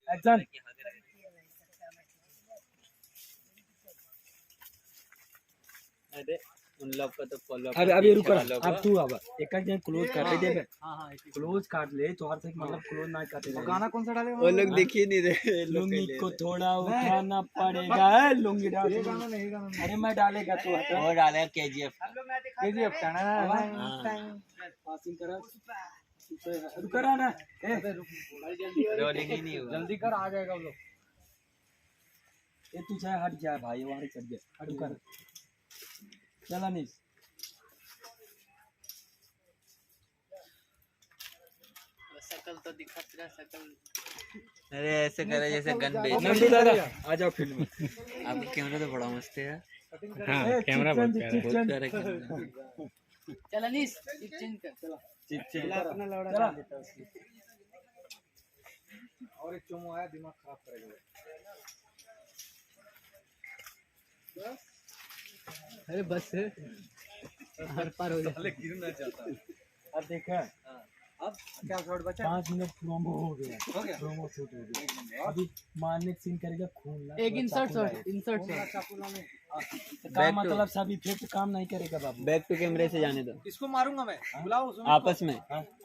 Action. अरे उन लोग को तो फॉलो अभी रुको, अब तू अब एक एक क्लोज कर दे। क्लोज काट ले तो हर से मतलब क्लोज ना काटे। गाना कौन सा डालेगा? वो लोग दिख ही नहीं रहे। लुंगी को थोड़ा उठाना पड़ेगा। लुंगी डाल। ये गाना नहीं, गाना नहीं। अरे मैं डालेगा तू हटा। वो डालेगा केजीएफ। केजीएफ पासिंग करा रुक रहा ना। रोलिंग ही नहीं हुआ। जल्दी कर, आ जाएगा वो लोग। ये तू चाहे हट जा भाई, वहां चढ़ गया। हट कर चला नहीं। शकल तो दिखा तेरा शकल। अरे ऐसे करे जैसे गन बेच। नंदू दादा आ जाओ फील्ड में। आपका कैमरा तो बड़ा मस्त है यार। हाँ कैमरा बहुत प्यारा है। बहुत प्यारा कैमरा। चल अनीस चेंज कर। चला अपना लौड़ा चला। डाल देता है उसकी। और एक चोमो आया, दिमाग खराब करेगा। अरे बस हर पार हो जाए। गिरना चाहता है। अब देखा अब क्या शॉट बचा? 5 मिनट प्रोमो हो गया। प्रोमो शूट हो गया। अभी मारने सीन करेगा खून ना। एक इंसर्ट शॉट चाकू में का मतलब सब इफेक्ट काम नहीं करेगा बाबू। बैक टू कैमरे से जाने दो। किसको मारूंगा मैं? बुलाओ सुमित आपस में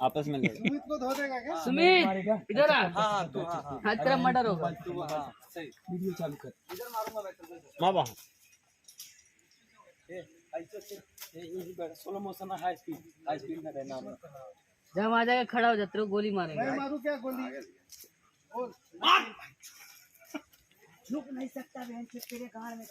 आपस में लड़ो। सुमित को धो देगा क्या? सुमित मारेगा इधर आ। हाँ तू, हाँ हाथ तेरा मर्डर होगा। तू, हाँ सही। वीडियो चालू कर। इधर मारूंगा मैं। चल माँ बाहर। स्लो मोशन हाई स्पीड में रहना। जब आ जाएगा खड़ा हो जाते रहो, गोली मैं मारेगा। मारू क्या गोली? झुक नहीं सकता बहन से तेरे कान में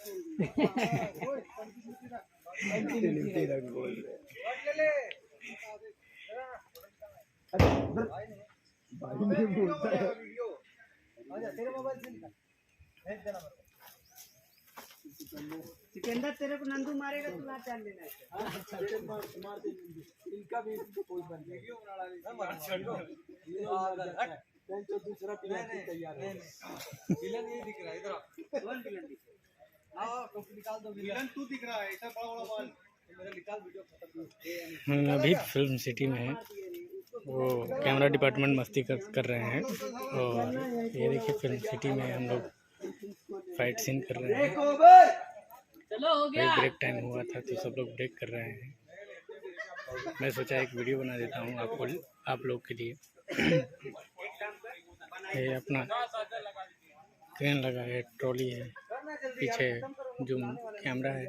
तेरे मोबाइल से निकाल, भेज देना मेरे को। सिकंदर तेरे को नंदू मारेगा, तू ना चल लेना। मार दे इनका भी कोई बन गया। वीडियो बना डाली। मार तो दूसरा प्लेयर तैयार है। विलन यही दिख रहा है। इधर आ। कौन विलन दिख हाँ टोपी निकाल दो। विलन तू दिख रहा है। ऐसा बड़ा बड़ा बाल। मेरा निकाल वीडियो खत्म। अभी फिल्म सिटी में है, वो कैमरा डिपार्टमेंट मस्ती कर रहे हैं। और ये देखिए फिल्म सिटी में हम लोग फाइट सीन कर रहे हैं। चलो हो गया। ब्रेक टाइम हुआ था तो सब लोग ब्रेक कर रहे हैं। मैं सोचा एक वीडियो बना देता हूँ आप लोग के लिए। ये अपना क्रेन लगा है, ट्रॉली है, पीछे जो कैमरा है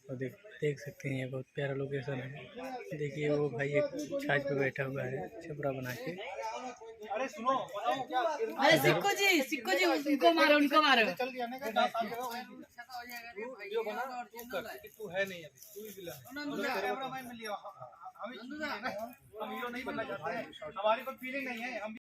और देख सकते हैं। ये बहुत प्यारा लोकेशन है। देखिए वो भाई एक छाछ पे बैठा हुआ है छपरा बना के। अरे सुनो, बताओ क्या? अरे सिक्को जी उनको मारो। चल गया ना का वीडियो बना। तू कर कि तू है नहीं अभी, तू ही विलन है। कैमरामैन में लिया हम हीरो नहीं बनना चाहते हैं। हमारी कोई फीलिंग नहीं है। हम